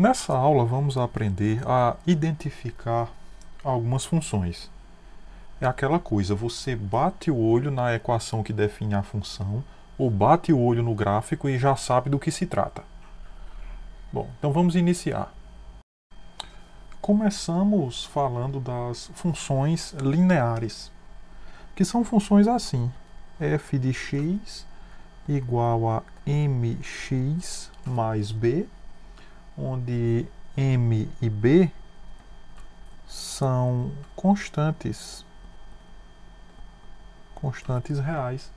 Nessa aula vamos aprender a identificar algumas funções. É aquela coisa, você bate o olho na equação que define a função, ou bate o olho no gráfico e já sabe do que se trata. Bom, então vamos iniciar. Começamos falando das funções lineares, que são funções assim: f de x igual a mx mais b, onde m e b são constantes reais.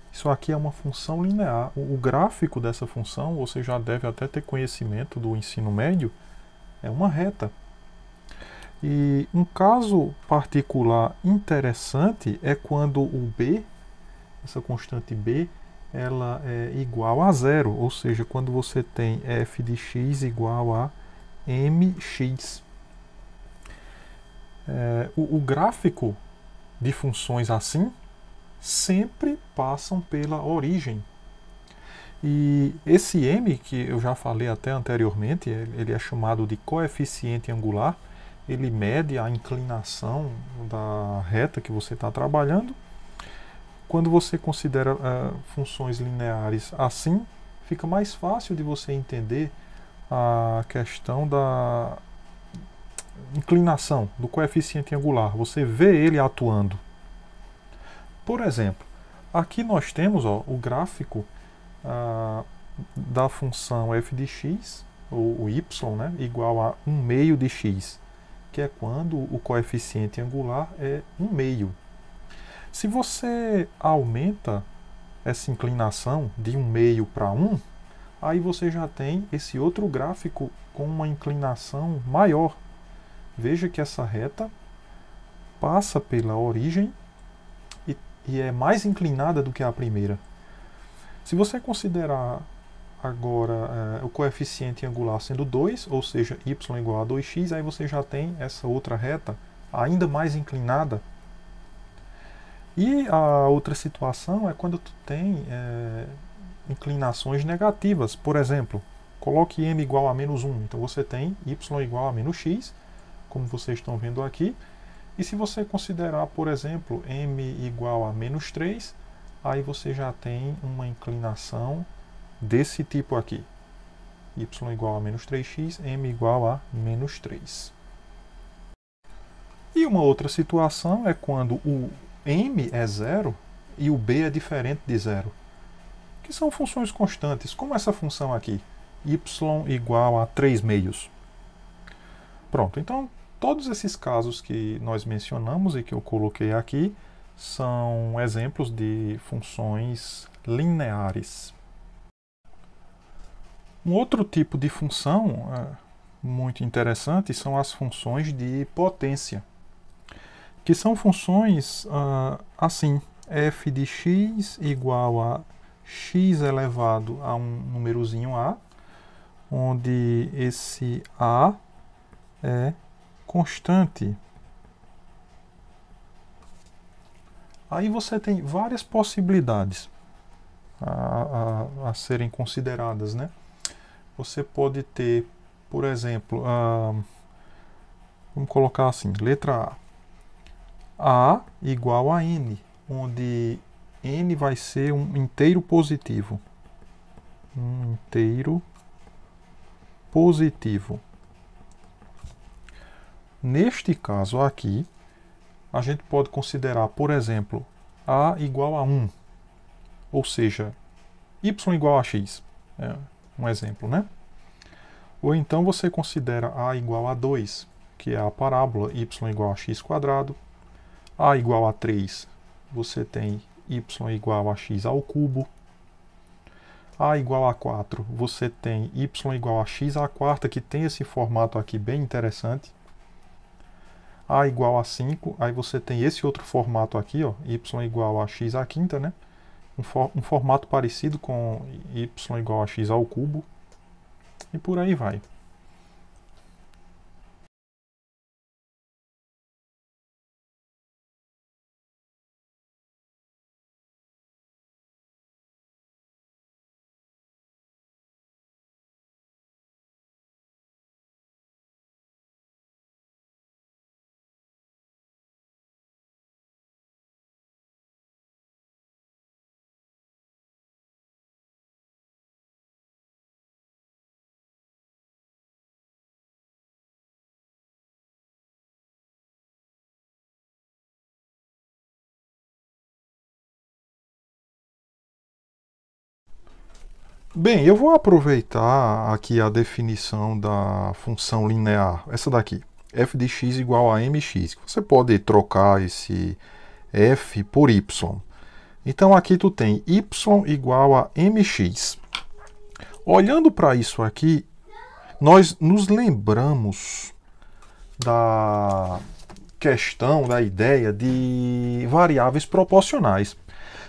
Isso aqui é uma função linear. O gráfico dessa função, você já deve até ter conhecimento do ensino médio, é uma reta. E um caso particular interessante é quando o b, essa constante b, ela é igual a zero, ou seja, quando você tem f de x igual a mx. O gráfico de funções assim sempre passam pela origem. E esse m, que eu já falei até anteriormente, ele é chamado de coeficiente angular, ele mede a inclinação da reta que você está trabalhando. Quando você considera funções lineares assim, fica mais fácil de você entender a questão da inclinação do coeficiente angular. Você vê ele atuando. Por exemplo, aqui nós temos o gráfico da função f de x, ou o y, né, igual a 1 meio de x, que é quando o coeficiente angular é 1 meio. Se você aumenta essa inclinação de 1 meio para 1, aí você já tem esse outro gráfico com uma inclinação maior. Veja que essa reta passa pela origem e é mais inclinada do que a primeira. Se você considerar agora o coeficiente angular sendo 2, ou seja, y igual a 2x, aí você já tem essa outra reta ainda mais inclinada. E a outra situação é quando tu tem inclinações negativas. Por exemplo, coloque m igual a menos 1, então você tem y igual a menos x, como vocês estão vendo aqui. E se você considerar, por exemplo, m igual a menos 3, aí você já tem uma inclinação desse tipo aqui. Y igual a menos 3x, m igual a menos 3. E uma outra situação é quando o m é zero e o b é diferente de zero, que são funções constantes, como essa função aqui, y igual a 3 meios. Pronto, então todos esses casos que nós mencionamos e que eu coloquei aqui são exemplos de funções lineares. Um outro tipo de função muito interessante são as funções de potência, que são funções assim: f de x igual a x elevado a um númerozinho a, onde esse a é constante. Aí você tem várias possibilidades a serem consideradas, né? Você pode ter, por exemplo, vamos colocar assim, letra A igual a n, onde n vai ser um inteiro positivo. Um inteiro positivo. Neste caso aqui, a gente pode considerar, por exemplo, A igual a 1, ou seja, y igual a x. É um exemplo, né? Ou então você considera A igual a 2, que é a parábola y igual a x quadrado. A igual a 3, você tem y igual a x ao cubo. A igual a 4, você tem y igual a x à quarta, que tem esse formato aqui bem interessante. A igual a 5, aí você tem esse outro formato aqui, ó, y igual a x à quinta, né? Um formato parecido com y igual a x ao cubo. E por aí vai. Bem, eu vou aproveitar aqui a definição da função linear, essa daqui, f de x igual a mx. Você pode trocar esse f por y. Então aqui tu tem y igual a mx. Olhando para isso aqui, nós nos lembramos da questão, da ideia de variáveis proporcionais.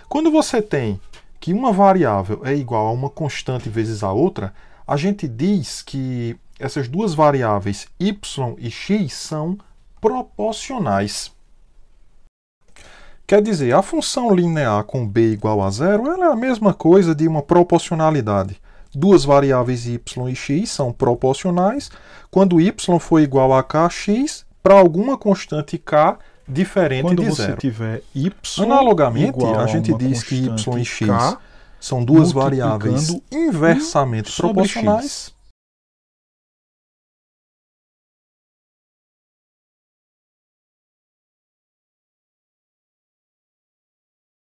Quando você tem que uma variável é igual a uma constante vezes a outra, a gente diz que essas duas variáveis y e x são proporcionais. Quer dizer, a função linear com b igual a zero ela é a mesma coisa de uma proporcionalidade. Duas variáveis y e x são proporcionais quando y for igual a kx para alguma constante k diferente quando de você zero. tiver y Analogamente, igual a gente uma diz que y constante e x k são duas multiplicando variáveis inversamente sobre proporcionais.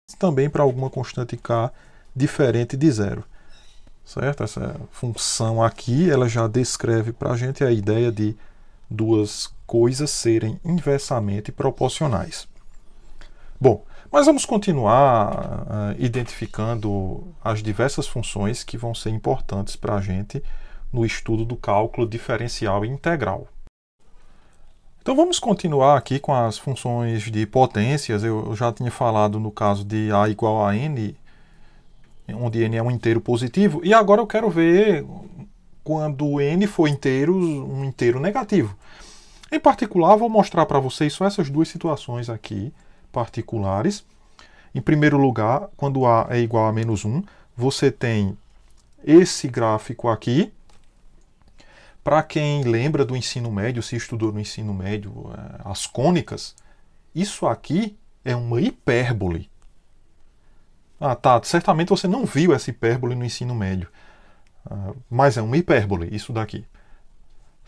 x. Também para alguma constante k diferente de zero. Certo? Essa função aqui ela já descreve para a gente a ideia de duas coisas serem inversamente proporcionais. Bom, mas vamos continuar identificando as diversas funções que vão ser importantes para a gente no estudo do cálculo diferencial e integral. Então vamos continuar aqui com as funções de potências. Eu já tinha falado no caso de a igual a n, onde n é um inteiro positivo, e agora eu quero ver quando n for um inteiro negativo. Em particular, vou mostrar para vocês só essas duas situações aqui particulares. Em primeiro lugar, quando a é igual a menos 1, você tem esse gráfico aqui. Para quem lembra do ensino médio, se estudou no ensino médio, as cônicas, isso aqui é uma hipérbole. Ah, tá, certamente você não viu essa hipérbole no ensino médio, mas é uma hipérbole, isso daqui.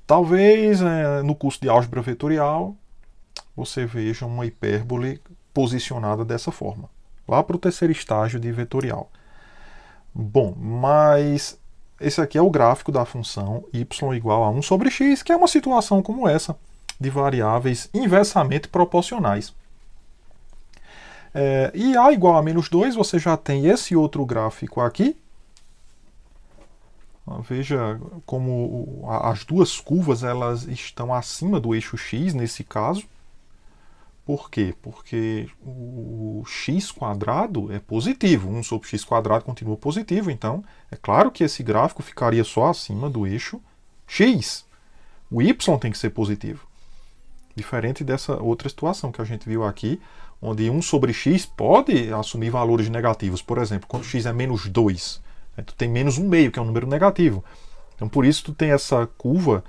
Talvez no curso de álgebra vetorial você veja uma hipérbole posicionada dessa forma, lá para o terceiro estágio de vetorial. Bom, mas esse aqui é o gráfico da função y igual a 1 sobre x, que é uma situação como essa, de variáveis inversamente proporcionais. E a igual a menos 2, você já tem esse outro gráfico aqui. Veja como as duas curvas elas estão acima do eixo x nesse caso. Por quê? Porque o x quadrado é positivo. 1 sobre x quadrado continua positivo. Então, é claro que esse gráfico ficaria só acima do eixo x. O y tem que ser positivo. Diferente dessa outra situação que a gente viu aqui, onde 1 sobre x pode assumir valores negativos. Por exemplo, quando x é menos 2, tu tem menos 1/2, que é um número negativo. Então, por isso, tu tem essa curva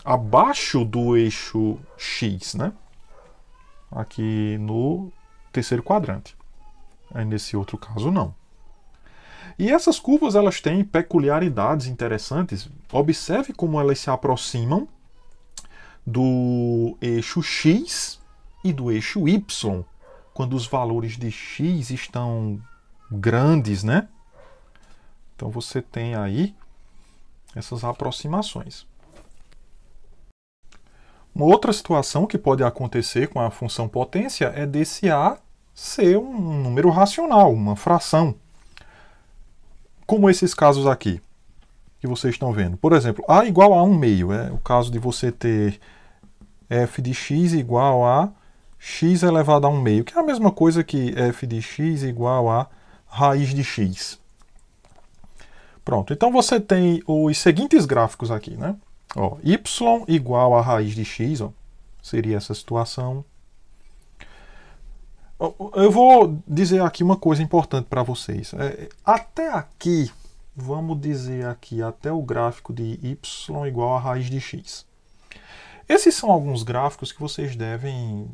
abaixo do eixo x, né? Aqui no terceiro quadrante. Aí, nesse outro caso, não. E essas curvas elas têm peculiaridades interessantes. Observe como elas se aproximam do eixo x e do eixo y, quando os valores de x estão grandes, né? Então você tem aí essas aproximações. Uma outra situação que pode acontecer com a função potência é desse a ser um número racional, uma fração. Como esses casos aqui, que vocês estão vendo. Por exemplo, a igual a 1/2. É o caso de você ter f de x igual a x elevado a 1/2, que é a mesma coisa que f de x igual a raiz de x. Pronto, então você tem os seguintes gráficos aqui, né? Ó, y igual a raiz de x, ó, seria essa situação. Eu vou dizer aqui uma coisa importante para vocês. Até aqui, vamos dizer aqui, até o gráfico de y igual a raiz de x. Esses são alguns gráficos que vocês devem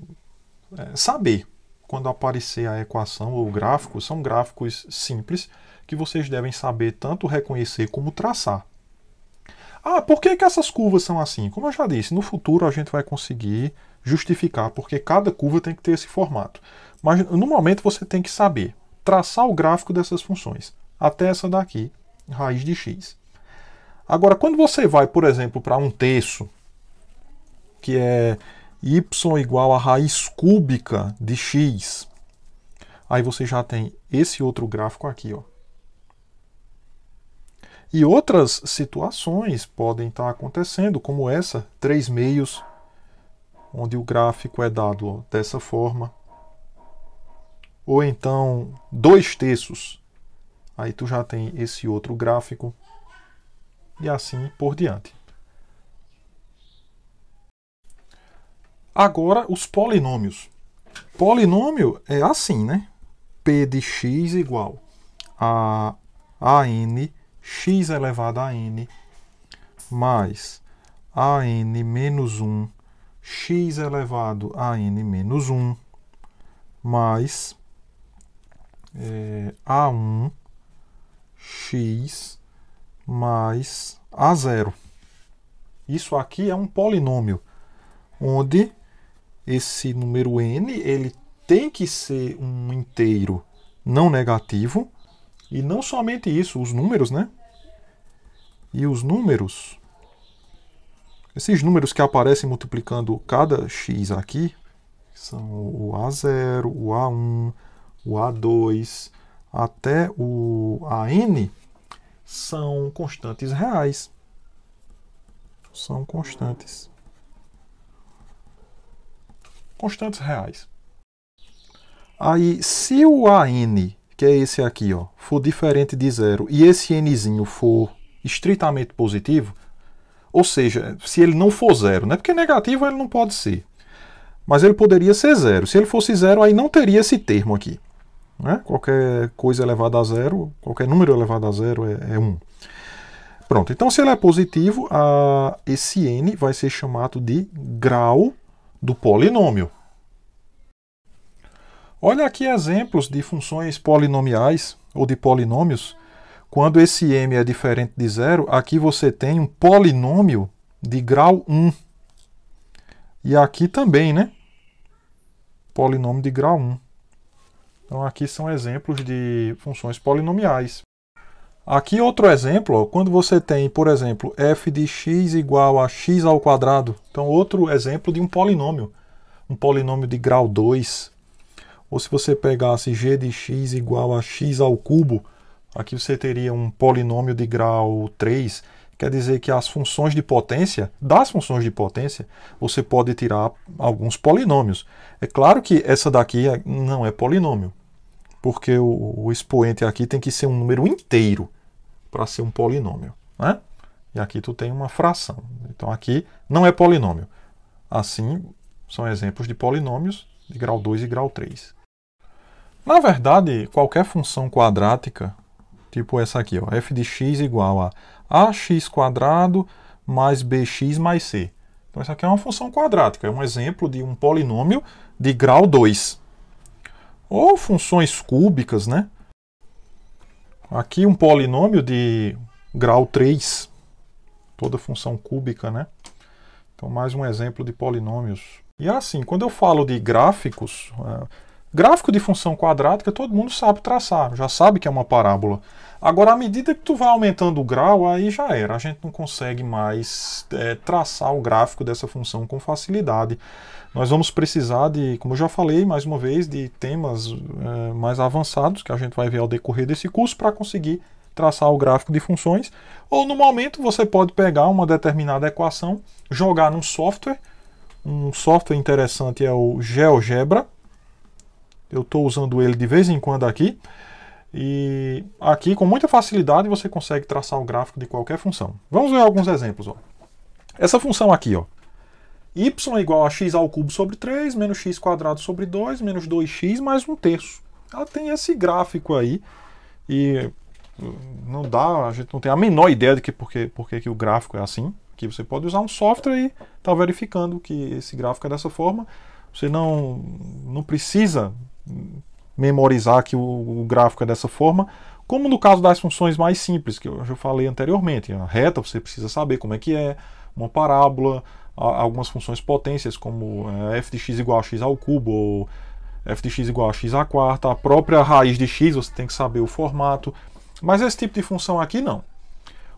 saber. Quando aparecer a equação ou o gráfico, são gráficos simples que vocês devem saber tanto reconhecer como traçar. Ah, por que essas curvas são assim? Como eu já disse, no futuro a gente vai conseguir justificar, porque cada curva tem que ter esse formato. Mas no momento você tem que saber traçar o gráfico dessas funções. até essa daqui, raiz de x. Agora, quando você vai, por exemplo, para um terço, que é y igual a raiz cúbica de x, aí você já tem esse outro gráfico aqui, ó. E outras situações podem estar acontecendo, como essa, 3/2, onde o gráfico é dado, ó, dessa forma. Ou então 2/3, aí tu já tem esse outro gráfico. E assim por diante. Agora, os polinômios. Polinômio é assim, né? P de x igual a n, x elevado a n, mais a n menos 1, x elevado a n menos 1, mais a1, x mais a0. Isso aqui é um polinômio, onde esse número n ele tem que ser um inteiro não negativo, e não somente isso, os números, né? E os números, esses números que aparecem multiplicando cada x aqui, são o a0, o a1, o a2, até o an, são constantes reais. São constantes. Constantes reais. Aí, se o an, que é esse aqui, ó, for diferente de zero, e esse nzinho for estritamente positivo, ou seja, se ele não for zero, né? Porque negativo ele não pode ser. Mas ele poderia ser zero. Se ele fosse zero, aí não teria esse termo aqui. Né? Qualquer coisa elevada a zero, qualquer número elevado a zero é 1. Pronto, então se ele é positivo, esse n vai ser chamado de grau do polinômio. Olha aqui exemplos de funções polinomiais ou de polinômios. Quando esse m é diferente de zero, aqui você tem um polinômio de grau 1. E aqui também, né? Polinômio de grau 1. Então aqui são exemplos de funções polinomiais. Aqui outro exemplo, ó, quando você tem, por exemplo, f de x igual a x ao quadrado. Então outro exemplo de um polinômio de grau 2. Ou se você pegasse g de x igual a x ao cubo, aqui você teria um polinômio de grau 3. Quer dizer que as funções de potência, das funções de potência, você pode tirar alguns polinômios. É claro que essa daqui não é polinômio, porque o expoente aqui tem que ser um número inteiro para ser um polinômio, né? E aqui tu tem uma fração. Então aqui não é polinômio. Assim, são exemplos de polinômios de grau 2 e grau 3. Na verdade, qualquer função quadrática, tipo essa aqui, ó, f de x igual a ax² mais bx mais c. Então isso aqui é uma função quadrática, é um exemplo de um polinômio de grau 2. Ou funções cúbicas, né? Aqui um polinômio de grau 3. Toda função cúbica, né? Então mais um exemplo de polinômios. E assim, quando eu falo de gráficos, gráfico de função quadrática todo mundo sabe traçar, já sabe que é uma parábola. Agora, à medida que tu vai aumentando o grau, aí já era. A gente não consegue mais traçar o gráfico dessa função com facilidade. Nós vamos precisar de, como eu já falei, mais uma vez, de temas mais avançados, que a gente vai ver ao decorrer desse curso, para conseguir traçar o gráfico de funções. Ou, no momento, você pode pegar uma determinada equação, jogar num software. Um software interessante é o GeoGebra. Eu estou usando ele de vez em quando aqui. E aqui, com muita facilidade, você consegue traçar o gráfico de qualquer função. Vamos ver alguns exemplos. Ó. Essa função aqui, ó, y igual a x ao cubo sobre 3, menos x² sobre 2, menos 2x mais 1/3. Ela tem esse gráfico aí. E não dá, a gente não tem a menor ideia de por que o gráfico é assim. Que você pode usar um software e tá verificando que esse gráfico é dessa forma. Você não precisa memorizar que o gráfico é dessa forma, como no caso das funções mais simples, que eu já falei anteriormente. A reta você precisa saber como é que é, uma parábola, algumas funções potências, como f de x igual a x ao cubo, ou f de x igual a x à quarta, a própria raiz de x você tem que saber o formato. Mas esse tipo de função aqui não.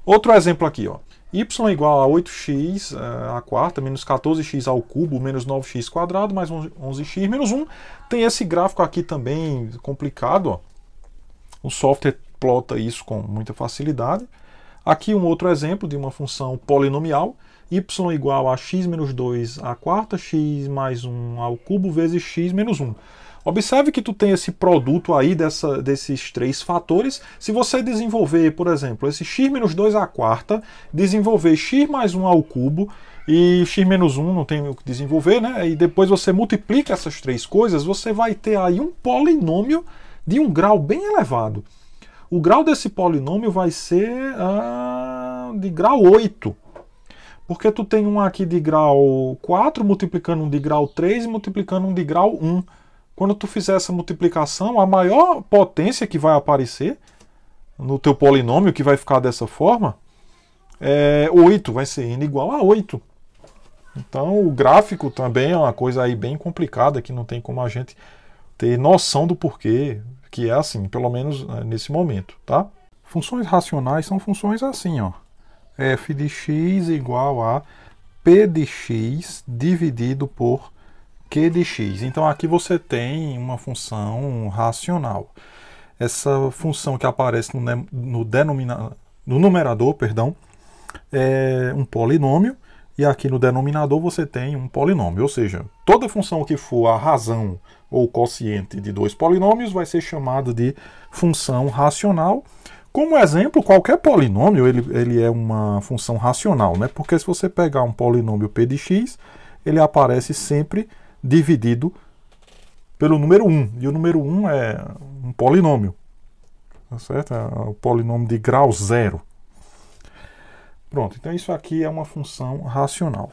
Outro exemplo aqui, ó. Y igual a 8x à quarta, menos 14x ao cubo, menos 9x quadrado, mais 11x, menos 1. Tem esse gráfico aqui também complicado, ó. O software plota isso com muita facilidade. Aqui um outro exemplo de uma função polinomial. Y igual a x menos 2 à quarta, x mais 1 ao cubo, vezes x menos 1. Observe que tu tem esse produto aí desses três fatores. Se você desenvolver, por exemplo, esse x menos 2 à quarta, desenvolver x mais 1 ao cubo e x menos 1 não tem o que desenvolver, né? E depois você multiplica essas três coisas, você vai ter aí um polinômio de um grau bem elevado. O grau desse polinômio vai ser de grau 8. Porque tu tem um aqui de grau 4, multiplicando um de grau 3 e multiplicando um de grau 1. Quando tu fizer essa multiplicação, a maior potência que vai aparecer no teu polinômio, que vai ficar dessa forma, é 8, vai ser n igual a 8. Então o gráfico também é uma coisa aí bem complicada, que não tem como a gente ter noção do porquê, que é assim, pelo menos nesse momento, tá? Funções racionais são funções assim, ó. F de x igual a P de x dividido por Q de x. Então aqui você tem uma função racional. Essa função que aparece no numerador, perdão, é um polinômio, e aqui no denominador você tem um polinômio. Ou seja, toda função que for a razão ou quociente de dois polinômios vai ser chamada de função racional. Como exemplo, qualquer polinômio ele é uma função racional, né? Porque se você pegar um polinômio p de x, ele aparece sempre dividido pelo número 1. E o número 1 é um polinômio, tá certo? É o polinômio de grau 0. Pronto, então isso aqui é uma função racional.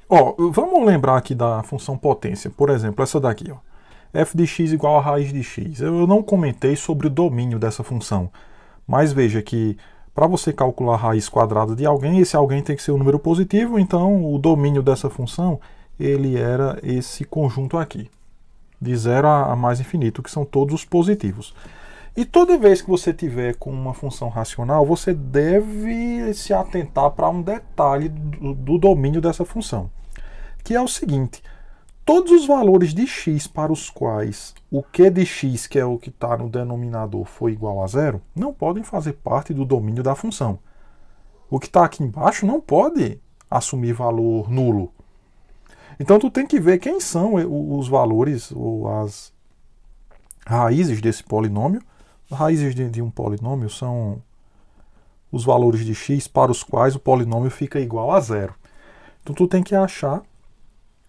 Ó, vamos lembrar aqui da função potência. Por exemplo, essa daqui, ó. F de x igual a raiz de x. Eu não comentei sobre o domínio dessa função. Mas veja que para você calcular a raiz quadrada de alguém, esse alguém tem que ser um número positivo, então o domínio dessa função ele era esse conjunto aqui, de 0 a mais infinito, que são todos os positivos. E toda vez que você tiver com uma função racional, você deve se atentar para um detalhe do domínio dessa função, que é o seguinte: todos os valores de x para os quais o q de x, que é o que está no denominador, for igual a 0, não podem fazer parte do domínio da função. O que está aqui embaixo não pode assumir valor nulo. Então tu tem que ver quem são os valores ou as raízes desse polinômio. As raízes de um polinômio são os valores de x para os quais o polinômio fica igual a 0. Então tu tem que achar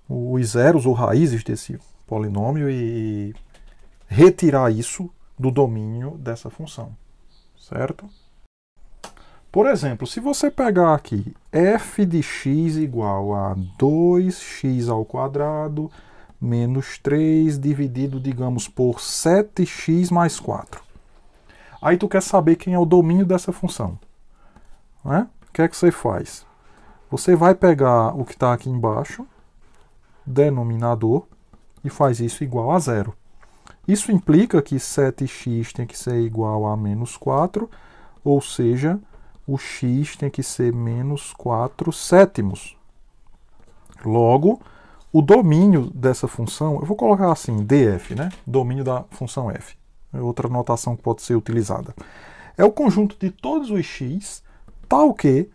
os zeros ou raízes desse polinômio e retirar isso do domínio dessa função, certo? Por exemplo, se você pegar aqui f de x igual a 2x ao quadrado menos 3 dividido, digamos, por 7x mais 4. Aí tu quer saber quem é o domínio dessa função, né? O que é que você faz? Você vai pegar o que está aqui embaixo, denominador, e faz isso igual a 0. Isso implica que 7x tem que ser igual a menos 4, ou seja, o x tem que ser menos 4 sétimos. Logo, o domínio dessa função, eu vou colocar assim, df, né? Domínio da função f. É outra notação que pode ser utilizada. É o conjunto de todos os x, tal que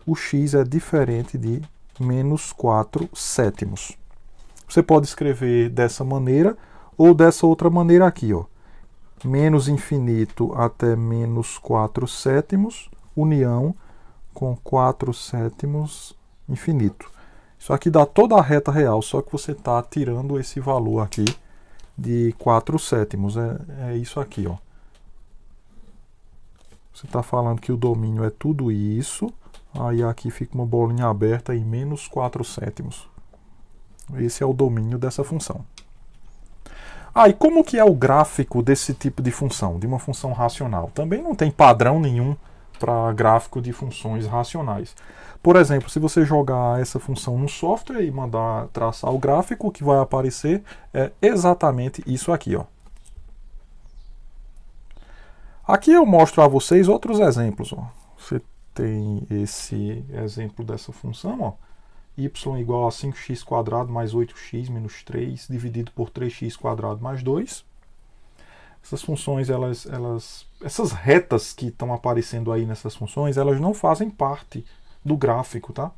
o x é diferente de menos 4 sétimos. Você pode escrever dessa maneira ou dessa outra maneira aqui, ó. Menos infinito até menos 4 sétimos, união com 4 sétimos infinito. Isso aqui dá toda a reta real, só que você está tirando esse valor aqui de 4 sétimos. É isso aqui, ó. Você está falando que o domínio é tudo isso, aí aqui fica uma bolinha aberta em menos 4 sétimos. Esse é o domínio dessa função. E como que é o gráfico desse tipo de função, de uma função racional? Também não tem padrão nenhum para gráfico de funções racionais. Por exemplo, se você jogar essa função no software e mandar traçar o gráfico, o que vai aparecer é exatamente isso aqui, ó. Aqui eu mostro a vocês outros exemplos. Ó. Você tem esse exemplo dessa função, ó, y igual a 5x² mais 8x menos 3 dividido por 3x² mais 2. Essas funções, essas retas que estão aparecendo aí nessas funções, elas não fazem parte do gráfico, tá?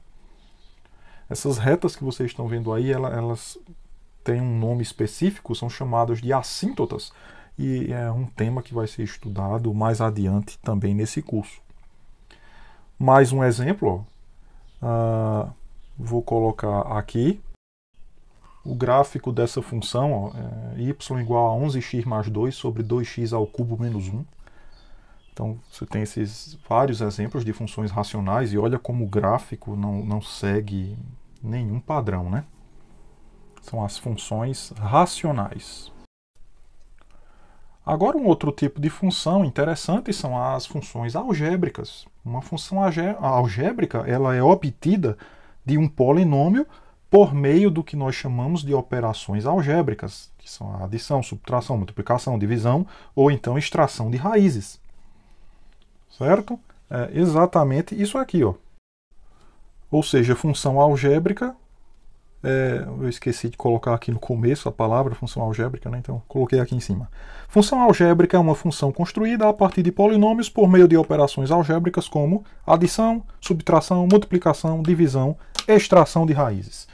Essas retas que vocês estão vendo aí, elas têm um nome específico, são chamadas de assíntotas, e é um tema que vai ser estudado mais adiante também nesse curso. Mais um exemplo, ó. Vou colocar aqui o gráfico dessa função, ó, y igual a 11x mais 2 sobre 2x ao cubo menos 1. Então você tem esses vários exemplos de funções racionais e olha como o gráfico não segue nenhum padrão, né? São as funções racionais. Agora um outro tipo de função interessante são as funções algébricas. Uma função algébrica ela é obtida de um polinômio por meio do que nós chamamos de operações algébricas, que são a adição, subtração, multiplicação, divisão ou então extração de raízes. Certo? É exatamente isso aqui, ó. Ou seja, função algébrica, eu esqueci de colocar aqui no começo a palavra função algébrica, né? Então coloquei aqui em cima. Função algébrica é uma função construída a partir de polinômios por meio de operações algébricas como adição, subtração, multiplicação, divisão, extração de raízes.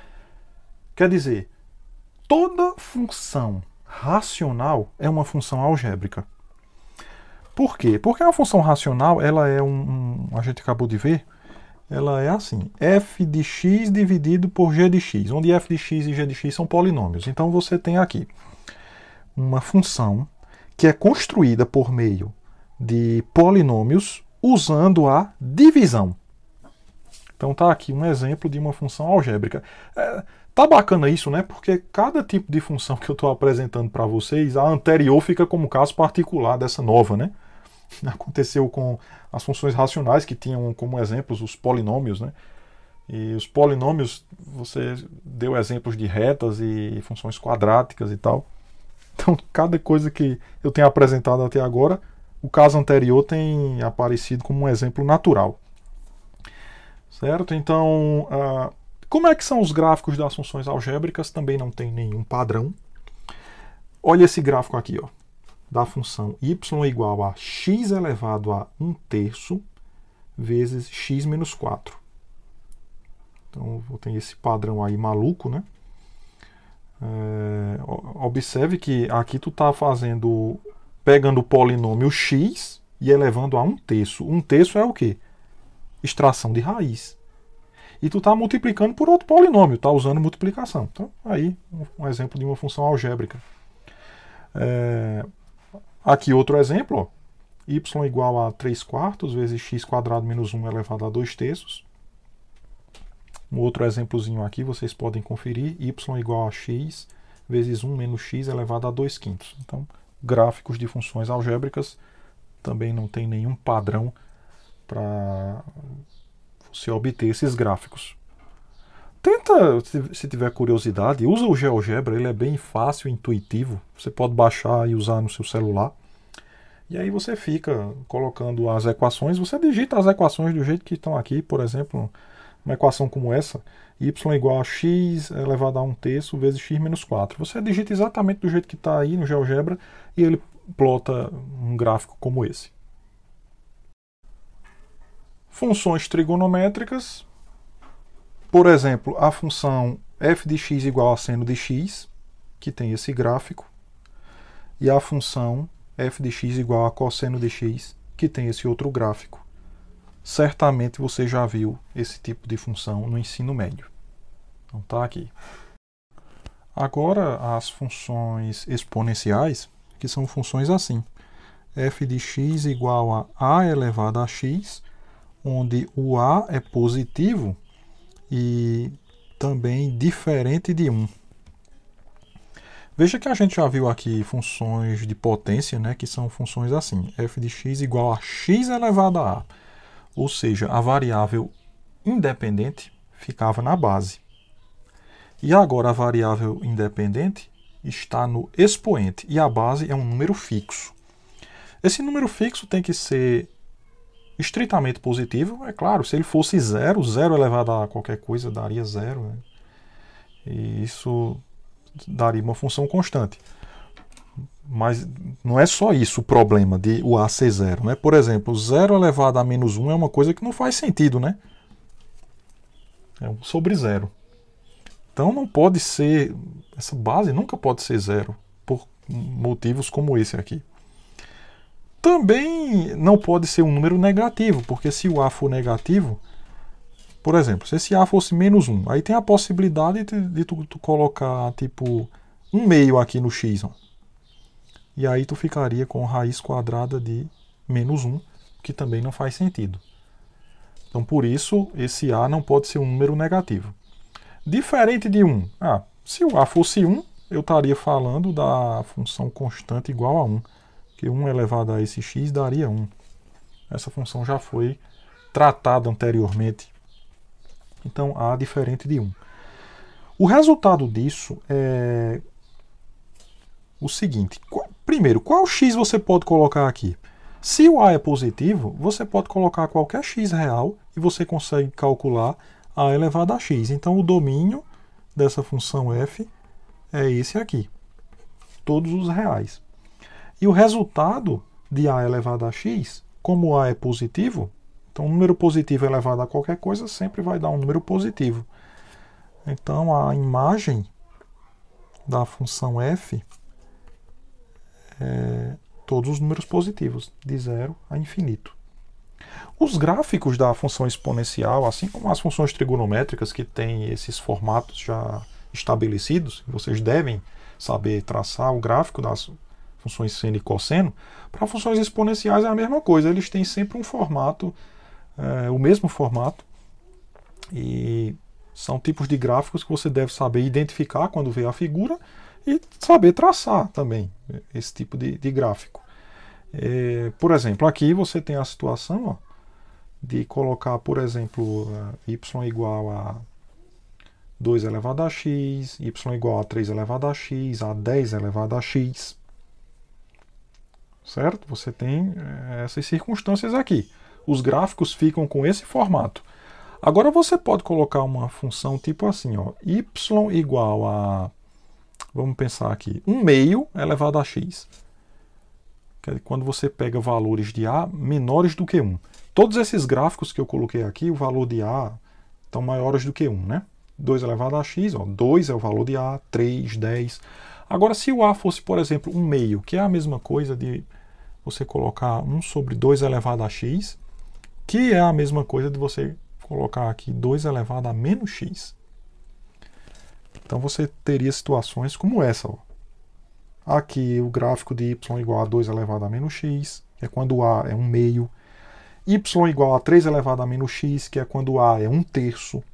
Quer dizer, toda função racional é uma função algébrica. Por quê? Porque a função racional, ela é a gente acabou de ver, ela é assim, f de x dividido por g de x, onde f de x e g de x são polinômios. Então você tem aqui uma função que é construída por meio de polinômios usando a divisão. Então tá aqui um exemplo de uma função algébrica. Tá bacana isso, né? Porque cada tipo de função que eu estou apresentando para vocês, a anterior fica como caso particular dessa nova, né? Aconteceu com as funções racionais, que tinham como exemplos os polinômios, né? E os polinômios, você deu exemplos de retas e funções quadráticas e tal. Então, cada coisa que eu tenho apresentado até agora, o caso anterior tem aparecido como um exemplo natural. Certo? Então, como é que são os gráficos das funções algébricas? Também não tem nenhum padrão. Olha esse gráfico aqui, ó, da função y igual a x elevado a 1/3 vezes x menos 4. Então, eu tenho esse padrão aí maluco, né? Observe que aqui tu está pegando o polinômio x e elevando a 1/3. 1/3 é o quê? Extração de raiz. E tu está multiplicando por outro polinômio, está usando multiplicação. Então, aí, um exemplo de uma função algébrica. Aqui outro exemplo, ó, y igual a 3/4 vezes x² menos 1 elevado a 2/3. Um outro exemplozinho aqui, vocês podem conferir, y igual a x vezes 1 menos x elevado a 2/5. Então, gráficos de funções algébricas também não tem nenhum padrão para você obter esses gráficos. Tenta, se tiver curiosidade, usa o GeoGebra, ele é bem fácil e intuitivo. Você pode baixar e usar no seu celular. E aí você fica colocando as equações, você digita as equações do jeito que estão aqui, por exemplo, uma equação como essa, y igual a x elevado a 1/3 vezes x menos 4. Você digita exatamente do jeito que está aí no GeoGebra e ele plota um gráfico como esse. Funções trigonométricas. Por exemplo, a função f de x igual a seno de x, que tem esse gráfico, e a função f de x igual a cosseno de x, que tem esse outro gráfico. Certamente você já viu esse tipo de função no ensino médio. Então tá aqui. Agora as funções exponenciais, que são funções assim. F de x igual a elevado a x, onde o a é positivo e também diferente de 1. Veja que a gente já viu aqui funções de potência, né, que são funções assim, f de x igual a x elevado a a. Ou seja, a variável independente ficava na base. E agora a variável independente está no expoente e a base é um número fixo. Esse número fixo tem que ser estritamente positivo. É claro, se ele fosse zero, zero elevado a qualquer coisa daria zero, né? E isso daria uma função constante. Mas não é só isso o problema de o A ser zero, né? Por exemplo, 0 elevado a menos 1 é uma coisa que não faz sentido, né? É 1 sobre 0. Então não pode ser, essa base nunca pode ser zero, por motivos como esse aqui. Também não pode ser um número negativo, porque se o A for negativo, por exemplo, se esse A fosse menos 1, aí tem a possibilidade de tu colocar tipo 1 meio aqui no x, ó. E aí tu ficaria com raiz quadrada de menos 1, que também não faz sentido. Então por isso esse A não pode ser um número negativo. Diferente de 1, se o A fosse 1, eu estaria falando da função constante igual a 1, que 1 elevado a esse x daria 1. Essa função já foi tratada anteriormente. Então A diferente de 1. O resultado disso é o seguinte. Primeiro, qual x você pode colocar aqui? Se o A é positivo, você pode colocar qualquer x real e você consegue calcular A elevado a x. Então o domínio dessa função f é esse aqui. Todos os reais. E o resultado de A elevado a x, como A é positivo, então um número positivo elevado a qualquer coisa sempre vai dar um número positivo. Então a imagem da função f é todos os números positivos, de 0 a infinito. Os gráficos da função exponencial, assim como as funções trigonométricas que têm esses formatos já estabelecidos, vocês devem saber traçar o gráfico das funções seno e cosseno. Para funções exponenciais é a mesma coisa, eles têm sempre um formato, o mesmo formato, e são tipos de gráficos que você deve saber identificar quando vê a figura e saber traçar também esse tipo de gráfico. Por exemplo, aqui você tem a situação, ó, de colocar, por exemplo, y igual a 2 elevado a x, y igual a 3 elevado a x, a 10 elevado a x. Certo? Você tem essas circunstâncias aqui. Os gráficos ficam com esse formato. Agora você pode colocar uma função tipo assim, ó, y igual a, vamos pensar aqui, 1 meio elevado a x. Quando você pega valores de A menores do que 1. Todos esses gráficos que eu coloquei aqui, o valor de A estão maiores do que 1, né? 2 elevado a x, ó, 2 é o valor de A, 3, 10. Agora, se o A fosse, por exemplo, 1 meio, que é a mesma coisa de você colocar 1 sobre 2 elevado a x, que é a mesma coisa de você colocar aqui 2 elevado a menos x. Então você teria situações como essa, ó. Aqui o gráfico de y igual a 2 elevado a menos x, que é quando A é 1 meio. Y igual a 3 elevado a menos x, que é quando A é 1 terço.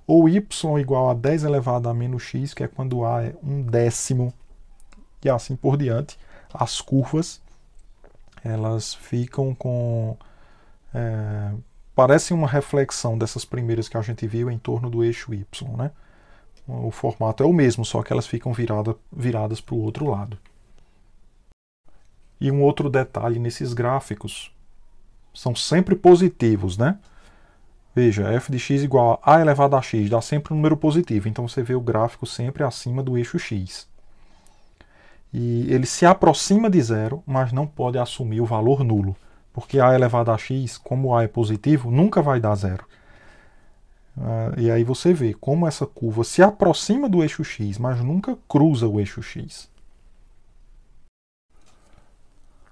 Ou y igual a 10 elevado a menos x, que é quando A é 1 décimo. E assim por diante. As curvas, elas ficam com... parece uma reflexão dessas primeiras que a gente viu em torno do eixo y, né? O formato é o mesmo, só que elas ficam viradas para o outro lado. E um outro detalhe nesses gráficos, são sempre positivos, né? Veja, f de x igual a elevado a x, dá sempre um número positivo, então você vê o gráfico sempre acima do eixo x. E ele se aproxima de zero, mas não pode assumir o valor nulo, porque a elevado a x, como a é positivo, nunca vai dar zero. E aí você vê como essa curva se aproxima do eixo x, mas nunca cruza o eixo x.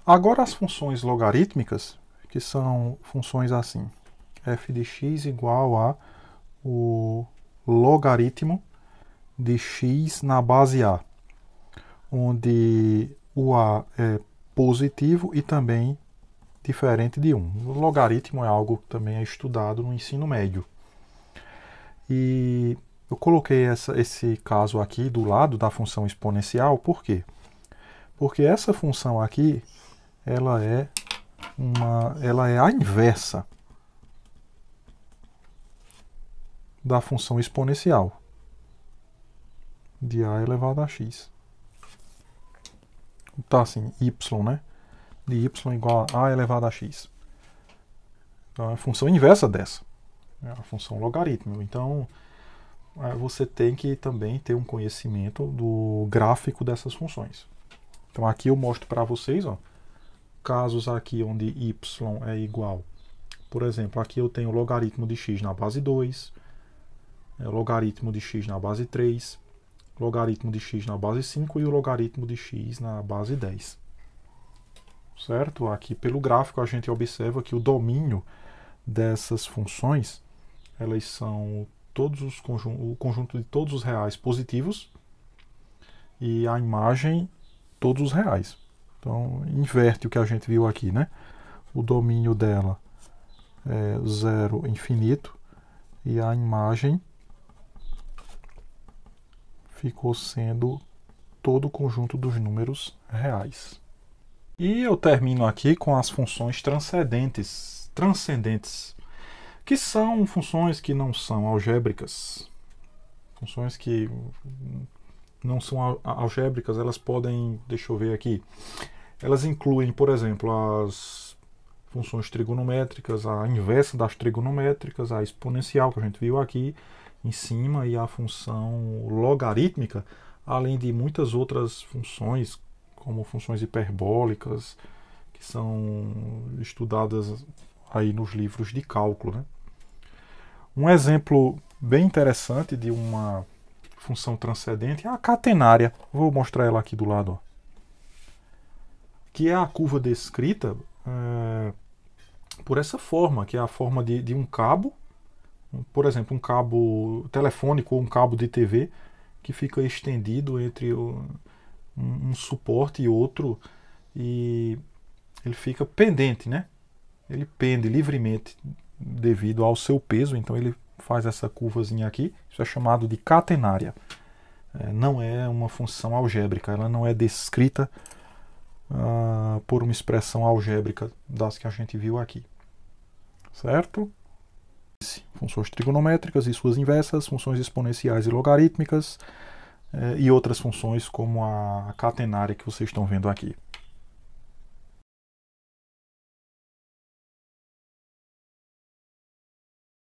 Agora as funções logarítmicas, que são funções assim. F de x igual a o logaritmo de x na base A, onde o A é positivo e também diferente de 1. O logaritmo é algo que também é estudado no ensino médio. E eu coloquei esse caso aqui do lado da função exponencial, por quê? Porque essa função aqui, ela é a inversa da função exponencial de A elevado a x. Tá assim, y, né? de y igual a elevado a x. Então é a função inversa dessa, é a função logaritmo. Então você tem que também ter um conhecimento do gráfico dessas funções. Então aqui eu mostro para vocês, ó, casos aqui onde y é igual. Por exemplo, aqui eu tenho o logaritmo de x na base 2, logaritmo de x na base 3, logaritmo de x na base 5 e o logaritmo de x na base 10. Certo? Aqui pelo gráfico a gente observa que o domínio dessas funções, elas são o conjunto de todos os reais positivos e a imagem todos os reais. Então inverte o que a gente viu aqui, né? O domínio dela é 0 infinito e a imagem ficou sendo todo o conjunto dos números reais. E eu termino aqui com as funções transcendentes, que são funções que não são algébricas. Funções que não são algébricas, elas podem, deixa eu ver aqui, elas incluem, por exemplo, as funções trigonométricas, a inversa das trigonométricas, a exponencial que a gente viu aqui em cima e a função logarítmica, além de muitas outras funções, como funções hiperbólicas, que são estudadas aí nos livros de cálculo, né? Um exemplo bem interessante de uma função transcendente é a catenária. Vou mostrar ela aqui do lado, ó. Que é a curva descrita por essa forma, que é a forma de um cabo, por exemplo, um cabo telefônico ou um cabo de TV, que fica estendido entre um suporte e outro, e ele fica pendente, né? Ele pende livremente devido ao seu peso, então ele faz essa curvazinha aqui. Isso é chamado de catenária. Não é uma função algébrica, ela não é descrita por uma expressão algébrica das que a gente viu aqui. Certo? Funções trigonométricas e suas inversas, funções exponenciais e logarítmicas, e outras funções como a catenária que vocês estão vendo aqui.